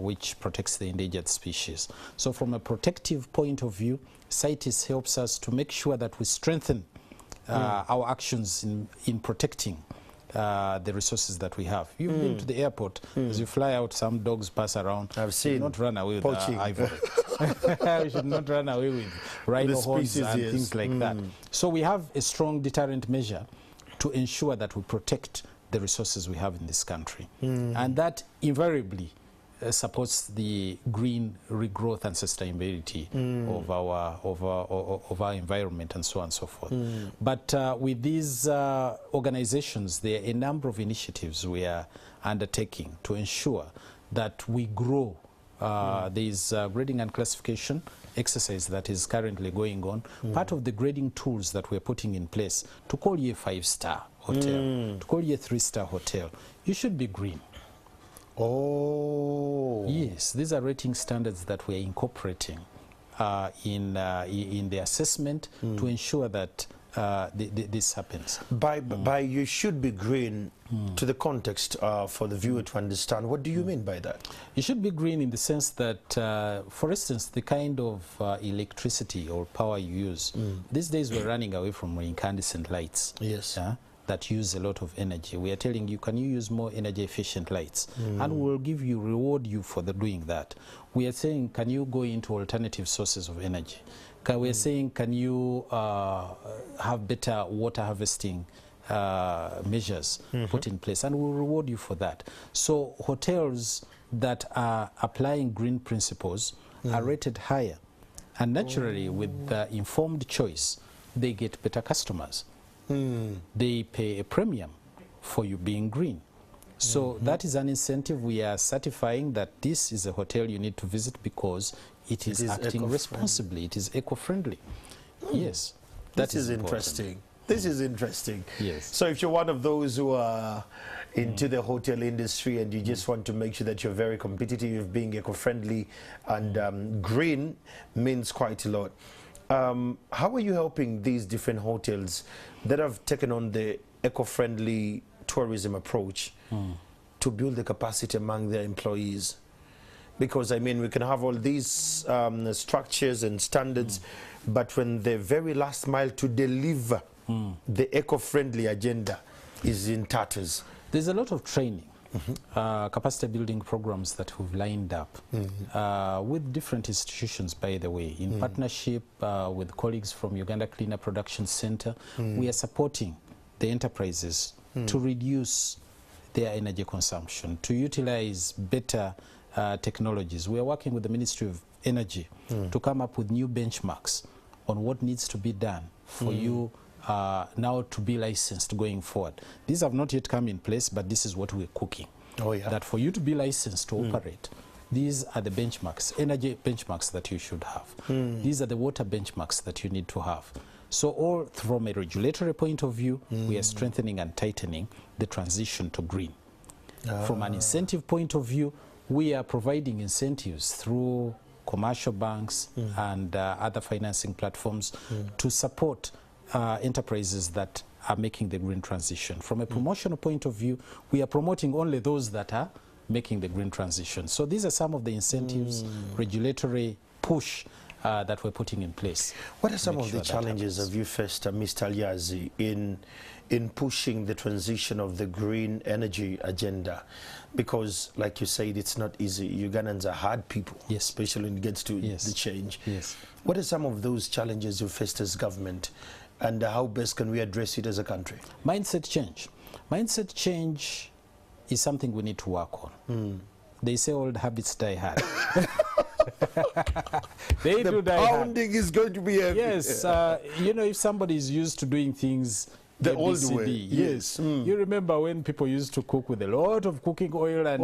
Speaker 2: which protects the endangered species. So from a protective point of view, CETP helps us to make sure that we strengthen our actions in protecting the resources that we have. You've been to the airport. As you fly out, some dogs pass around.
Speaker 1: I've seen.
Speaker 2: Not run away with ivory. We should not run away with rhino horns and things like that. So we have a strong deterrent measure to ensure that we protect the resources we have in this country. And that invariably supports the green regrowth and sustainability of our environment, and so on and so forth. But with these organizations, there are a number of initiatives we are undertaking to ensure that we grow. There is grading and classification exercise that is currently going on. Part of the grading tools that we're putting in place, to call you a 5-star hotel, to call you a 3-star hotel, you should be green.
Speaker 1: Oh.
Speaker 2: Yes, these are rating standards that we're incorporating in the assessment to ensure that this happens.
Speaker 1: By you should be green, to the context for the viewer to understand, what do you mean by that?
Speaker 2: You should be green in the sense that, for instance, the kind of electricity or power you use. These days we're running away from incandescent lights.
Speaker 1: Yes.
Speaker 2: That use a lot of energy. We are telling you, can you use more energy efficient lights? And we'll reward you for doing that. We are saying, can you go into alternative sources of energy? We are saying, can you have better water harvesting measures put in place? And we'll reward you for that. So hotels that are applying green principles are rated higher. And naturally, with the informed choice, they get better customers. They pay a premium for you being green. So that is an incentive. We are certifying that this is a hotel you need to visit because it is acting responsibly. It is eco-friendly. Yes.
Speaker 1: That is interesting. This is interesting.
Speaker 2: Yes.
Speaker 1: So if you're one of those who are into the hotel industry and you just want to make sure that you're very competitive, being eco-friendly and green means quite a lot. How are you helping these different hotels that have taken on the eco-friendly tourism approach to build the capacity among their employees? Because, I mean, we can have all these structures and standards, but when the very last mile to deliver the eco-friendly agenda is in tatters.
Speaker 2: There's a lot of training. Capacity building programs that we've lined up with different institutions, by the way, in partnership with colleagues from Uganda Cleaner Production Center. We are supporting the enterprises to reduce their energy consumption, to utilize better technologies. We are working with the Ministry of Energy to come up with new benchmarks on what needs to be done for you now to be licensed going forward. These have not yet come in place, but this is what we're cooking. Oh, yeah. That for you to be licensed to operate, these are the benchmarks, energy benchmarks that you should have. These are the water benchmarks that you need to have. So all from a regulatory point of view, we are strengthening and tightening the transition to green. From an incentive point of view, we are providing incentives through commercial banks and other financing platforms to support enterprises that are making the green transition. From a promotional point of view, we are promoting only those that are making the green transition. So these are some of the incentives, regulatory push that we're putting in place.
Speaker 1: What are some of the challenges have you faced, Mr. Alyazi, in pushing the transition of the green energy agenda? Because, like you said, it's not easy. Ugandans are hard people, especially when it gets to the change. What are some of those challenges you faced as government, and how best can we address it as a country?
Speaker 2: Mindset change. Mindset change is something we need to work on. They say old habits die hard. They
Speaker 1: the
Speaker 2: do die hard.
Speaker 1: pounding is going to be heavy.
Speaker 2: Yes, you know, if somebody is used to doing things
Speaker 1: the old
Speaker 2: ABCD,
Speaker 1: way.
Speaker 2: yes. You remember when people used to cook with a lot of cooking oil and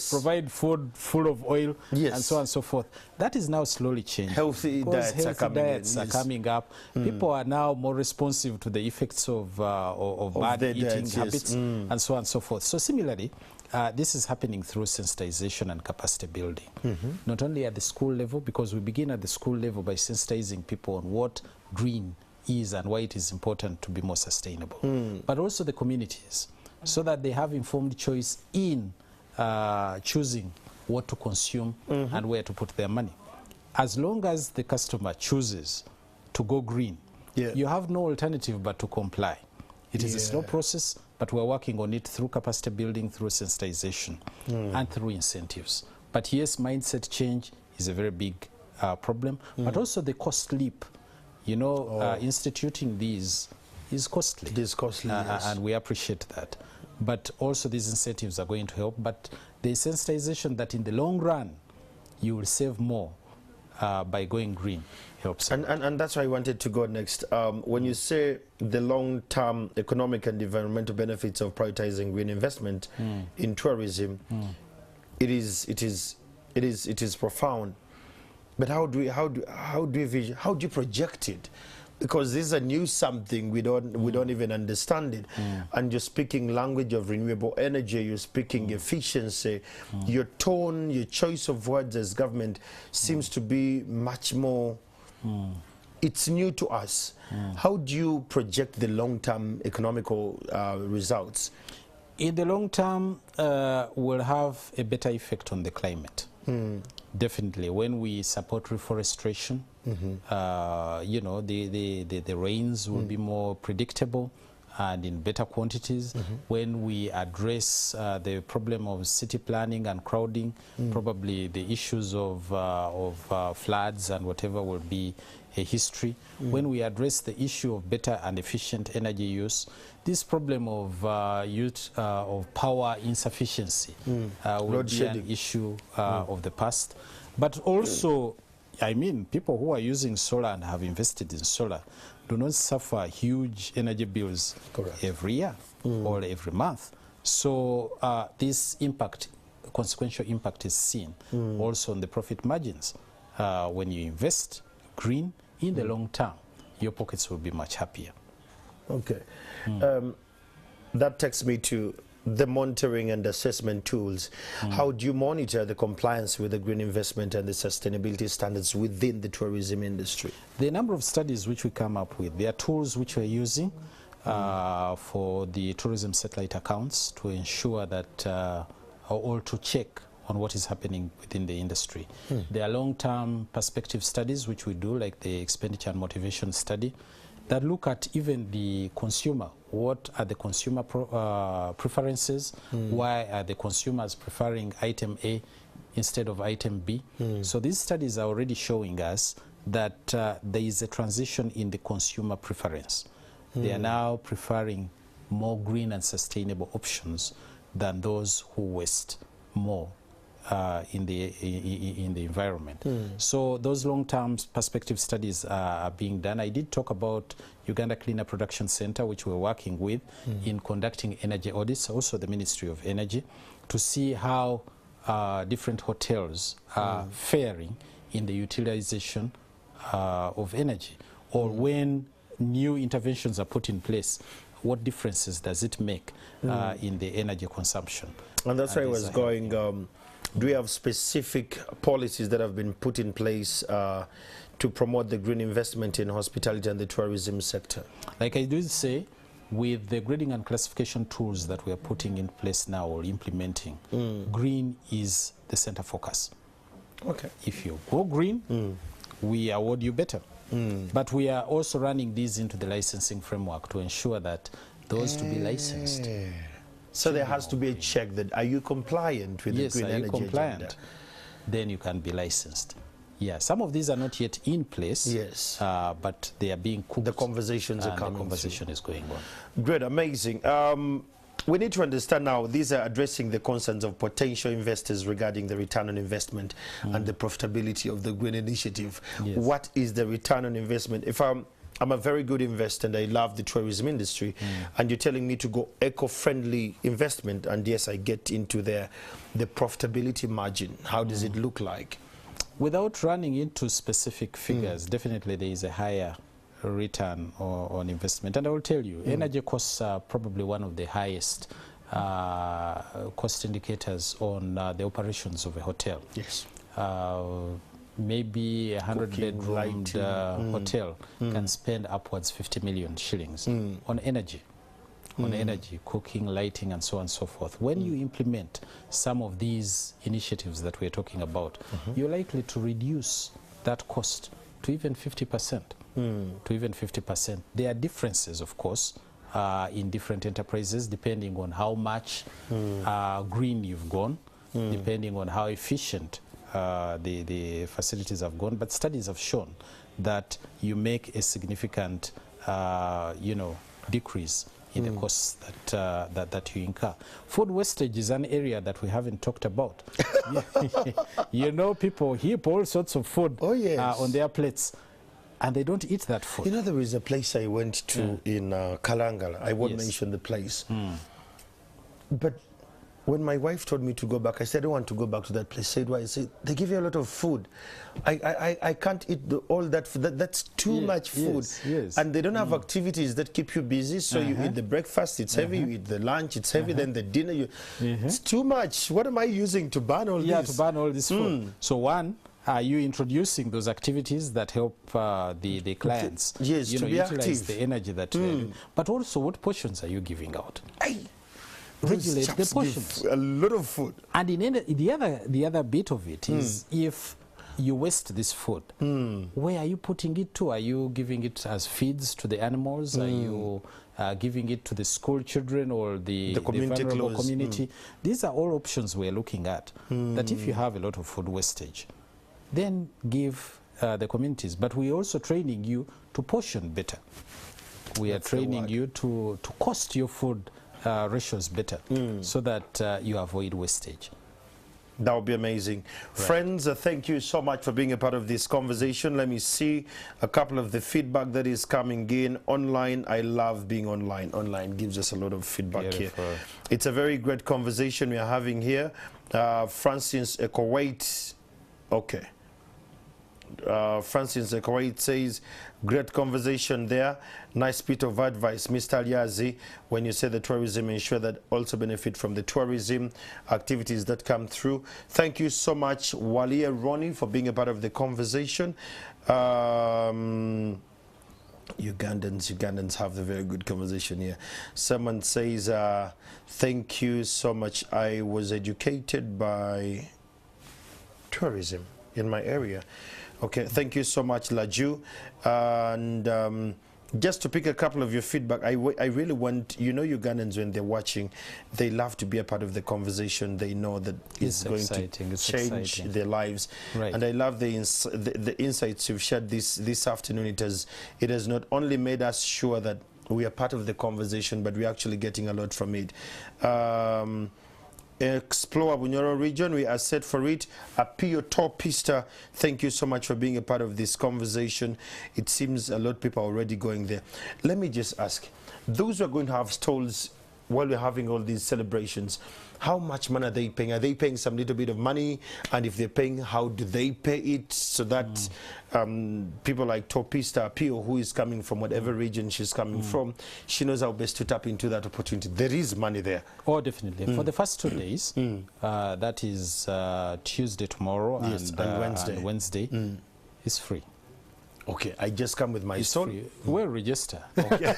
Speaker 2: provide food full of oil and so on and so forth. That is now slowly changing.
Speaker 1: Healthy diets are coming
Speaker 2: up. People are now more responsive to the effects of bad eating habits and so on and so forth. So similarly, this is happening through sensitization and capacity building. Not only at the school level, because we begin at the school level by sensitizing people on what green is and why it is important to be more sustainable, but also the communities, so that they have informed choice in choosing what to consume and where to put their money. As long as the customer chooses to go green, you have no alternative but to comply. It is a slow process, but we're working on it through capacity building, through sensitization, and through incentives. But yes, mindset change is a very big problem, but also the cost leap. You know, instituting these is costly.
Speaker 1: It is costly, yes.
Speaker 2: And we appreciate that. But also these incentives are going to help. But the sensitization that in the long run, you will save more by going green helps.
Speaker 1: And that's why I wanted to go next. When you say the long-term economic and environmental benefits of prioritizing green investment in tourism, it is profound. But how do you project it? Because this is a new something, we don't even understand it. And you're speaking language of renewable energy, you're speaking efficiency. Your tone, your choice of words as government seems to be much more, it's new to us. How do you project the long-term economical results?
Speaker 2: In the long term, we'll have a better effect on the climate. Definitely, when we support reforestation, you know, the rains will be more predictable and in better quantities. When we address the problem of city planning and crowding, probably the issues of floods and whatever will be a history. When we address the issue of better and efficient energy use, this problem of use of power insufficiency will be an issue of the past. But also, I mean, people who are using solar and have invested in solar do not suffer huge energy bills every year or every month. So this impact, consequential impact, is seen also on the profit margins. When you invest green in the long term, your pockets will be much happier.
Speaker 1: Okay. That takes me to the monitoring and assessment tools. How do you monitor the compliance with the green investment and the sustainability standards within the tourism industry?
Speaker 2: The number of studies which we come up with, there are tools which we're using for the tourism satellite accounts to ensure that, or to check on what is happening within the industry. There are long-term perspective studies which we do, like the expenditure and motivation study, that look at even the consumer. What are the consumer preferences? Why are the consumers preferring item A instead of item B? So these studies are already showing us that there is a transition in the consumer preference. They are now preferring more green and sustainable options than those who waste more in the environment. So those long-term perspective studies are being done. I did talk about Uganda Cleaner Production Center, which we're working with in conducting energy audits, also the Ministry of Energy, to see how different hotels are faring in the utilization of energy, or when new interventions are put in place, what differences does it make in the energy consumption?
Speaker 1: And that's where I was going. Do we have specific policies that have been put in place to promote the green investment in hospitality and the tourism sector?
Speaker 2: Like I did say, with the grading and classification tools that we are putting in place now or implementing, green is the center focus.
Speaker 1: Okay.
Speaker 2: If you go green, we award you better. But we are also running these into the licensing framework to ensure that those to be licensed.
Speaker 1: So there has to be a check that, are you compliant with the green energy
Speaker 2: compliant?
Speaker 1: agenda?
Speaker 2: Then you can be licensed. Yeah, some of these are not yet in place.
Speaker 1: Yes.
Speaker 2: But they are being cooked.
Speaker 1: The conversations are coming.
Speaker 2: The conversation is going on.
Speaker 1: Great, amazing. we need to understand now, these are addressing the concerns of potential investors regarding the return on investment and the profitability of the green initiative.
Speaker 2: Yes.
Speaker 1: What is the return on investment? If I'm a very good investor and I love the tourism industry, and you're telling me to go eco-friendly investment, and yes, I get into the profitability margin, how does it look like?
Speaker 2: Without running into specific figures, definitely there is a higher return on investment. And I will tell you, energy costs are probably one of the highest cost indicators on the operations of a hotel.
Speaker 1: Yes.
Speaker 2: Maybe a 100-bedroom hotel can spend upwards 50 million shillings on energy. On energy, cooking, lighting, and so on and so forth. When you implement some of these initiatives that we're talking about, you're likely to reduce that cost to even 50%. To even 50%. There are differences, of course, in different enterprises, depending on how much green you've gone, depending on how efficient the facilities have gone. But studies have shown that you make a significant, decrease in the costs that you incur. Food wastage is an area that we haven't talked about. People heap all sorts of food on their plates, and they don't eat that food.
Speaker 1: There is a place I went to in Kalangala. I won't mention the place. But when my wife told me to go back, I said, I don't want to go back to that place. Said why? I said, they give you a lot of food. I can't eat all that food. That's too much food.
Speaker 2: Yes.
Speaker 1: And they don't have activities that keep you busy. So you eat the breakfast, it's heavy. You eat the lunch, it's heavy. Then the dinner, it's too much. What am I using to burn all this?
Speaker 2: Yeah, to burn all this food. So one, are you introducing those activities that help the clients
Speaker 1: to be
Speaker 2: utilize
Speaker 1: active.
Speaker 2: the energy that you're doing? But also, what portions are you giving out? Regulate the portions.
Speaker 1: A lot of food.
Speaker 2: And the other bit of it is, if you waste this food, where are you putting it to? Are you giving it as feeds to the animals? Are you giving it to the school children or the vulnerable community? These are all options we're looking at. That if you have a lot of food wastage, then give the communities. But we're also training you to portion better. We are training you to cost your food ratios better, so that you avoid wastage.
Speaker 1: That would be amazing. Right. Friends, thank you so much for being a part of this conversation. Let me see a couple of the feedback that is coming in online. I love being online. Online gives us a lot of feedback here. It's a very great conversation we are having here. Francis Kuwait. Okay. Francis Kuwait says, great conversation there. Nice bit of advice, Mr. Alyazi, when you say the tourism, ensure that also benefit from the tourism activities that come through. Thank you so much, Walia Ronnie, for being a part of the conversation. Ugandans have a very good conversation here. Someone says, thank you so much. I was educated by tourism in my area. Okay, thank you so much, Laju. And just to pick a couple of your feedback, I really want, Ugandans, when they're watching, they love to be a part of the conversation. They know that it's going to change their lives. Right. And I love the insights you've shared this afternoon. It has not only made us sure that we are part of the conversation, but we're actually getting a lot from it. Explore Bunyoro region, we are set for it. Apio Topista, thank you so much for being a part of this conversation. It seems a lot of people are already going there. Let me just ask, those who are going to have stalls while we're having all these celebrations, how much money are they paying? Are they paying some little bit of money? And if they're paying, how do they pay it? So that people like Topista Apio, who is coming from whatever region she's coming from, she knows how best to tap into that opportunity. There is money there.
Speaker 2: Oh, definitely. For the first 2 days, that is Tuesday, tomorrow, and Wednesday, it's free.
Speaker 1: Okay, I just come with my son.
Speaker 2: Well, register. Okay.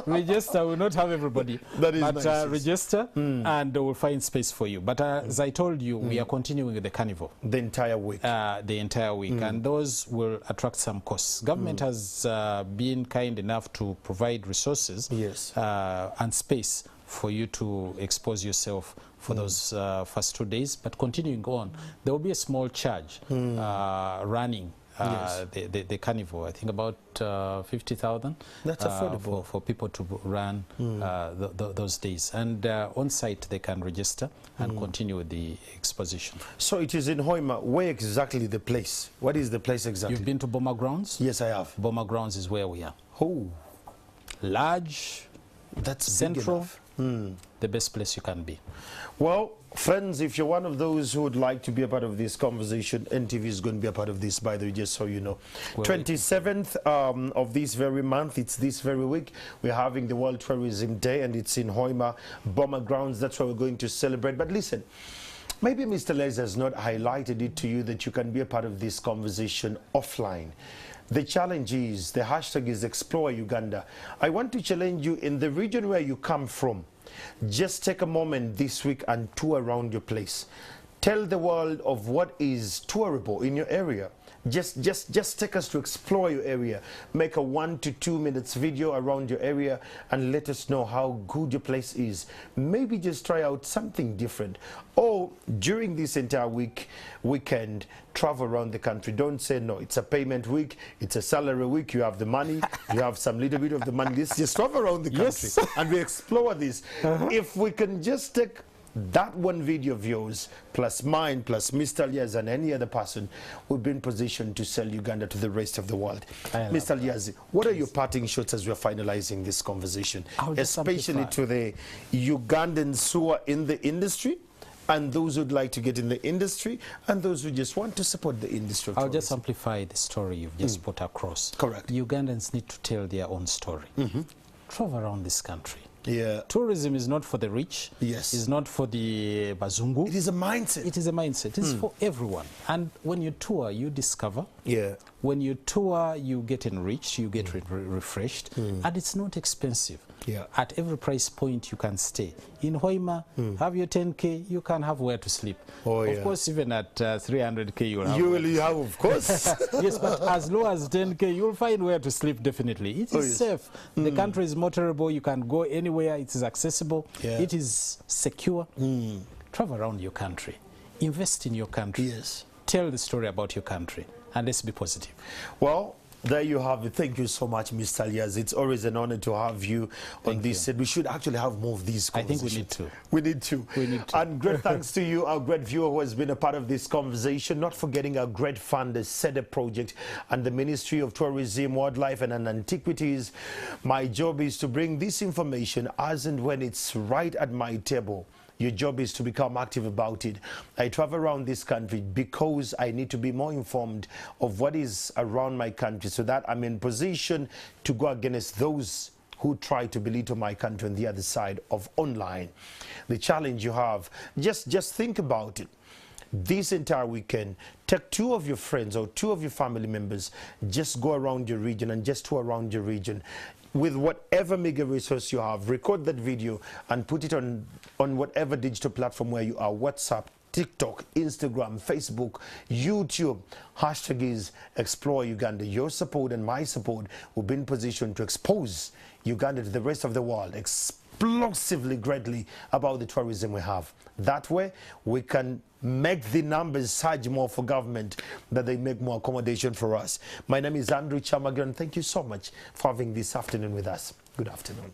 Speaker 2: Register. We'll not have everybody.
Speaker 1: That is nice.
Speaker 2: Register, and we'll find space for you. But as I told you, we are continuing with the carnival.
Speaker 1: The entire week.
Speaker 2: The entire week. And those will attract some costs. Government has been kind enough to provide resources and space for you to expose yourself for those first 2 days. But continuing on, there will be a small charge running the carnival. I think about 50,000.
Speaker 1: That's affordable
Speaker 2: for people to run those days. And on site they can register and continue with the exposition.
Speaker 1: So it is in Hoima. Where exactly the place? What is the place exactly?
Speaker 2: You've been to Boma Grounds?
Speaker 1: Yes, I have.
Speaker 2: Boma Grounds is where we are.
Speaker 1: Oh,
Speaker 2: large,
Speaker 1: that's
Speaker 2: central, the best place you can be.
Speaker 1: Well, friends, if you're one of those who would like to be a part of this conversation, NTV is going to be a part of this, by the way, just so you know. 27th of this very month, it's this very week, we're having the World Tourism Day, and it's in Hoima, Boma Grounds. That's where we're going to celebrate. But listen, maybe Mr. Les has not highlighted it to you that you can be a part of this conversation offline. The challenge is, the hashtag is Explore Uganda. I want to challenge you in the region where you come from. Just take a moment this week and tour around your place. Tell the world of what is tourable in your area. Just take us to explore your area. Make a 1 to 2 minutes video around your area and let us know how good your place is. Maybe just try out something different. Or during this entire weekend, travel around the country. Don't say no. It's a payment week. It's a salary week. You have the money. You have some little bit of the money. Just travel around the country and we explore this. If we can just take that one video of yours, plus mine, plus Mr. Liaz and any other person, would be in position to sell Uganda to the rest of the world. Mr. Liaz, what are your parting shots as we're finalizing this conversation, especially to the Ugandans who are in the industry, and those who'd like to get in the industry, and those who just want to support the industry of tourism?
Speaker 2: I'll just amplify the story you've just put across.
Speaker 1: Correct.
Speaker 2: Ugandans need to tell their own story. Travel around this country.
Speaker 1: Yeah.
Speaker 2: Tourism is not for the rich.
Speaker 1: Yes.
Speaker 2: It's not for the bazungu.
Speaker 1: It is a mindset.
Speaker 2: It is a mindset. It's for everyone. And when you tour, you discover.
Speaker 1: Yeah.
Speaker 2: When you tour, you get enriched, you get refreshed, and it's not expensive.
Speaker 1: Yeah.
Speaker 2: At every price point you can stay. In Hoima, have your 10K, you can have where to sleep.
Speaker 1: Oh,
Speaker 2: of course, even at 300K, you'll have.
Speaker 1: You will have, of course.
Speaker 2: Yes, but as low as 10K, you'll find where to sleep, definitely. It is safe. The country is motorable. You can go anywhere. It is accessible.
Speaker 1: Yeah.
Speaker 2: It is secure. Travel around your country. Invest in your country.
Speaker 1: Yes.
Speaker 2: Tell the story about your country. And let's be positive.
Speaker 1: Well, there you have it. Thank you so much, Mr. Liaz. It's always an honor to have you on this set. We should actually have more of these conversations.
Speaker 2: I think we need to.
Speaker 1: We need to.
Speaker 2: We need to.
Speaker 1: And great thanks to you, our great viewer who has been a part of this conversation. Not forgetting our great fund, the CEDP project, and the Ministry of Tourism, Wildlife and Antiquities. My job is to bring this information as and when it's right at my table. Your job is to become active about it. I travel around this country because I need to be more informed of what is around my country so that I'm in position to go against those who try to belittle my country on the other side of online. The challenge you have, just think about it. This entire weekend, take 2 of your friends or 2 of your family members, just go around your region and just tour around your region. With whatever meager resource you have, record that video and put it on whatever digital platform where you are, WhatsApp, TikTok, Instagram, Facebook, YouTube. Hashtag is Explore Uganda. Your support and my support will be in position to expose Uganda to the rest of the world explosively greatly about the tourism we have. That way, we can make the numbers surge more for government, that they make more accommodation for us. My name is Andrew Chamagan. Thank you so much for having this afternoon with us. Good afternoon.